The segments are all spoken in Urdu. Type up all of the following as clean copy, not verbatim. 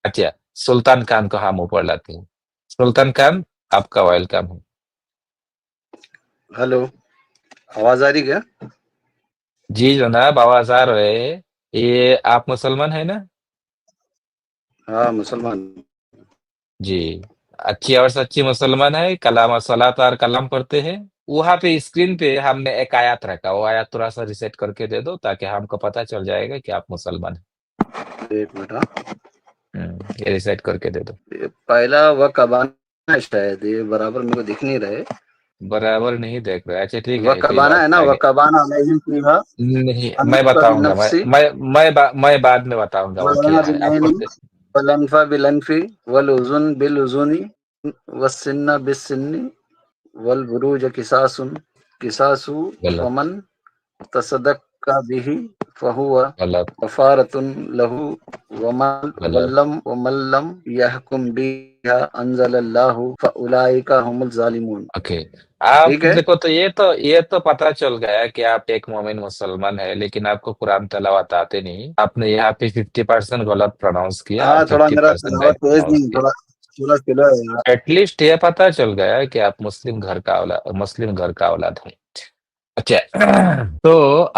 اچھا سلطان خان کو ہم اوپر لاتے ہیں. سلطان خان آپ کا ویلکم ہے. ہلو، آواز آ رہی کیا؟ جی جناب آواز آ رہے ہے. یہ آپ مسلمان ہیں نا؟ ہاں مسلمان. جی اچھی اور سچی مسلمان ہے. کلام اور صلاۃ اور کلام پڑھتے ہیں. وہاں پہ اسکرین پہ ہم نے ایک آیات رکھا, وہ آیات تھوڑا سا ریسیٹ کر کے دے دو تاکہ ہم کو پتہ چل جائے گا کہ آپ مسلمان ایک منٹ. ہیں. یہ ریسیٹ کر کے دے دو. پہلا وہ کبانا شاید یہ برابر میرے کو دکھ نہیں رہے. برابر نہیں دیکھ رہے. اچھا ٹھیک وہ ہے کوئی کبانا بات ہے نا، نہیں وہ آگے. کبانا نہیں میں بتاؤں گا. نفسی میں بعد میں بتاؤں گا وہ کیا ہے. آپ کو والانفا بالانفی والاذن بالاذن والسن بالسن والبروج قصاص غلط فمن تصدق به فهو غلط کفارۃ لہ غلط. ومن لم يحکم بما انزل اللہ فاولئک هم الظالمون. اوکے آپ ٹھیک ہے. دیکھو تو یہ تو پتہ چل گیا کہ آپ ایک مومن مسلمان ہے, لیکن آپ کو قرآن تلاوت آتے نہیں. آپ نے یہاں پہ 50% غلط پروناؤنس کیا اور ہاں تھوڑا میرا 50% تلاوت رائٹ تیز پروناؤنس نہیں، کیا. تھوڑا سلو ہے. ایٹ لیسٹ یہ پتہ چل گیا کہ آپ مسلم گھر کا اولاد ہے. اچھا تو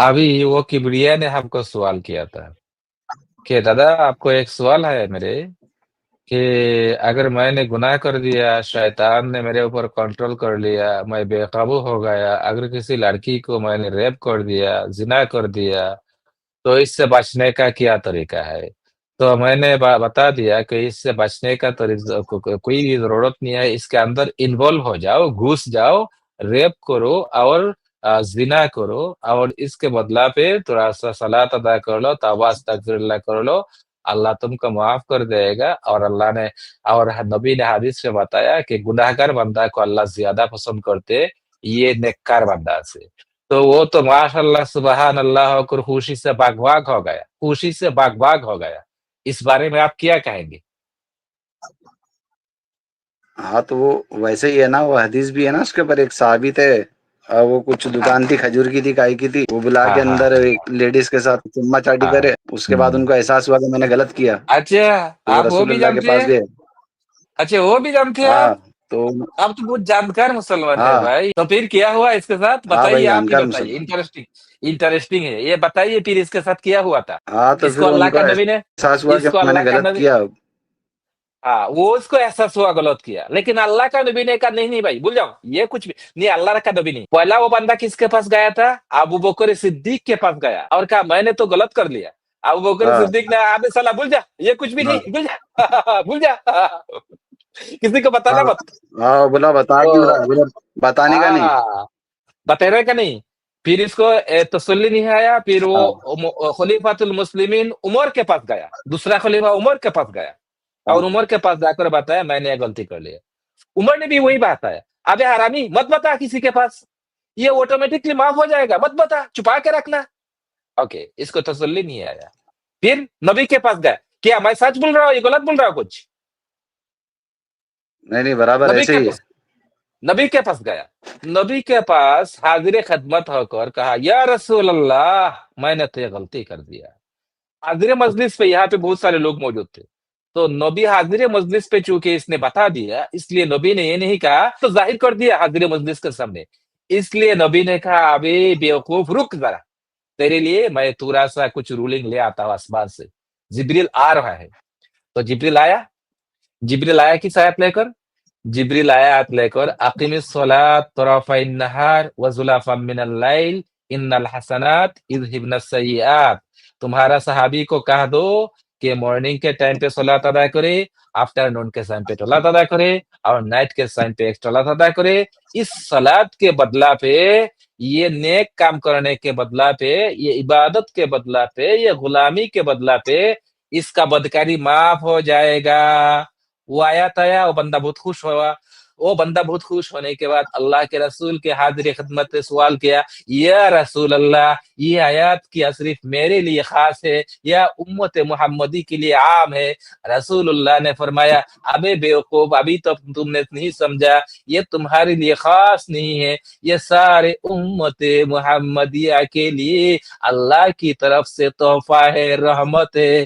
ابھی وہ کبریا نے ہم کو سوال کیا تھا کہ دادا آپ کو ایک سوال ہے میرے, کہ اگر میں نے گناہ کر دیا, شیطان نے میرے اوپر کنٹرول کر لیا, میں بے قابو ہو گیا, اگر کسی لڑکی کو میں نے ریپ کر دیا, زنا کر دیا, تو اس سے بچنے کا کیا طریقہ ہے. تو میں نے بتا دیا کہ اس سے بچنے کا طریقہ کوئی بھی ضرورت نہیں ہے. اس کے اندر انوالو ہو جاؤ, گھس جاؤ, ریپ کرو اور زنا کرو, اور اس کے بدلہ پہ تھوڑا سا صلاۃ ادا کر لو, توبہ استغفر اللہ کر لو, اللہ تم کو معاف کر دے گا. اور اللہ نے اور نبی نے حدیث میں بتایا کہ گناہگار بندہ کو اللہ زیادہ پسند کرتے یہ نیکار بندہ سے. تو وہ تو ماشاء اللہ سبحان اللہ ہو کر خوشی سے باغ باغ ہو گیا. اس بارے میں آپ کیا کہیں گے؟ ہاں تو وہ ویسے ہی ہے نا، وہ حدیث بھی ہے نا اس کے اوپر. ایک صحابی تھے، وہ کچھ دکان تھی کھجور کی تھی، کائی کی تھی، وہ بلا ہاں کے ہاں اندر ایک لیڈیز کے ساتھ چما چاٹی ہاں کرے. اس کے بعد ان کو احساس ہوا کہ میں نے غلط کیا، اچھا تو وہ آپ وہ رسول بھی اللہ کے جانتے پاس ہیں؟ گئے. اچھا وہ بھی جانتے ہیں آپ؟ ہاں تو آپ تو بہت جانکار مسلمان ہے ہاں بھائی. تو پھر کیا ہوا اس کے ساتھ ہاں بھائی بتائیے, آپ ہی جانکار بتائیے. مسلمان. انٹرسٹنگ ہے یہ, بتائیے پھر اس کے ساتھ کیا ہوا تھا. ہاں تو اس پھر کو ان اللہ کو کا نبی نے احساس ہوا کہ اس کو میں نے اللہ کا غلط نبی کیا. ہاں وہ اس کو احساس ہوا غلط کیا, لیکن اللہ کا نبی نے کہا نہیں بھائی بھول جاؤ یہ کچھ بھی نہیں. اللہ کا نبی نہیں, پہلا وہ بندہ کس کے پاس گیا تھا؟ ابو بکر صدیق کے پاس گیا اور کہا میں نے تو غلط کر لیا. ابو بکر ہاں صدیق نے ابے صلاح بھول جا, یہ کچھ بھی ہاں نہیں, بھول جا بھول جا. کسی کو بتانا ہاں مت. ہاں بولا بتا تو کیوں رہا، بولا بتانے کا نہیں. ہاں بتانے کا نہیں. پھر اس کو تسلی نہیں آیا. پھر ہاں وہ خلیفۃ المسلمین عمر کے پاس گیا, دوسرا خلیفہ عمر کے پاس گیا, ہاں اور عمر کے پاس جا کر بتایا میں نے یہ غلطی کر لی. عمر نے بھی وہی بات ہے, ابے حرامی مت بتا کسی کے پاس, یہ آٹومیٹکلی معاف ہو جائے گا, مت بتا, چھپا کے رکھنا. اوکے اس کو تسلی نہیں آیا. پھر نبی کے پاس گئے, کیا میں سچ بول رہا ہوں, یہ غلط بول رہا ہوں کچھ؟ نہیں برابر نبی ایسے کے ہی ہے. پاس نبی کے پاس گیا. نبی کے پاس حاضر خدمت ہو کر کہا یا رسول اللہ میں نے تو یہ غلطی کر دیا. حاضر مجلس پہ یہاں پہ بہت سارے لوگ موجود تھے, تو نبی حاضر مجلس پہ چونکہ اس نے بتا دیا, اس لیے نبی نے یہ نہیں کہا تو ظاہر کر دیا حاضر مجلس کے سامنے. اس لیے نبی نے کہا ابھی بیوقوف رک ذرا, تیرے لیے میں تھوڑا سا کچھ رولنگ لے آتا ہوں آسمان سے. جبریل آ رہا ہے. تو جبریل آیا کس آیت لے کر؟ جبریل آیات لے کر اقیم الصلاۃ طرفی النہار وزلفا من اللیل ان الحسنات یذہبن السیئات. تمہارا صحابی کو کہہ دو کہ مارننگ کے ٹائم پہ صلاۃ ادا کرے, آفٹر نون کے ٹائم پہ صلاۃ ادا کرے, اور نائٹ کے ٹائم پہ ایک صلاۃ ادا کرے. اس صلاۃ کے بدلہ پہ, یہ نیک کام کرنے کے بدلہ پہ, یہ عبادت کے بدلہ پہ, یہ غلامی کے بدلہ پہ اس کا بدکاری معاف ہو جائے گا. وہ آیات آیا, وہ بندہ بہت خوش ہوا. وہ بندہ بہت خوش ہونے کے بعد اللہ کے رسول کے حاضر خدمت سے سوال کیا, یا رسول اللہ یہ آیات کیا صرف میرے لیے خاص ہے یا امت محمدی کے لیے عام ہے؟ رسول اللہ نے فرمایا ابے بیوقوف, ابھی تو تم نے نہیں سمجھا, یہ تمہارے لیے خاص نہیں ہے, یہ سارے امت محمدیہ کے لیے اللہ کی طرف سے تحفہ ہے, رحمت ہے.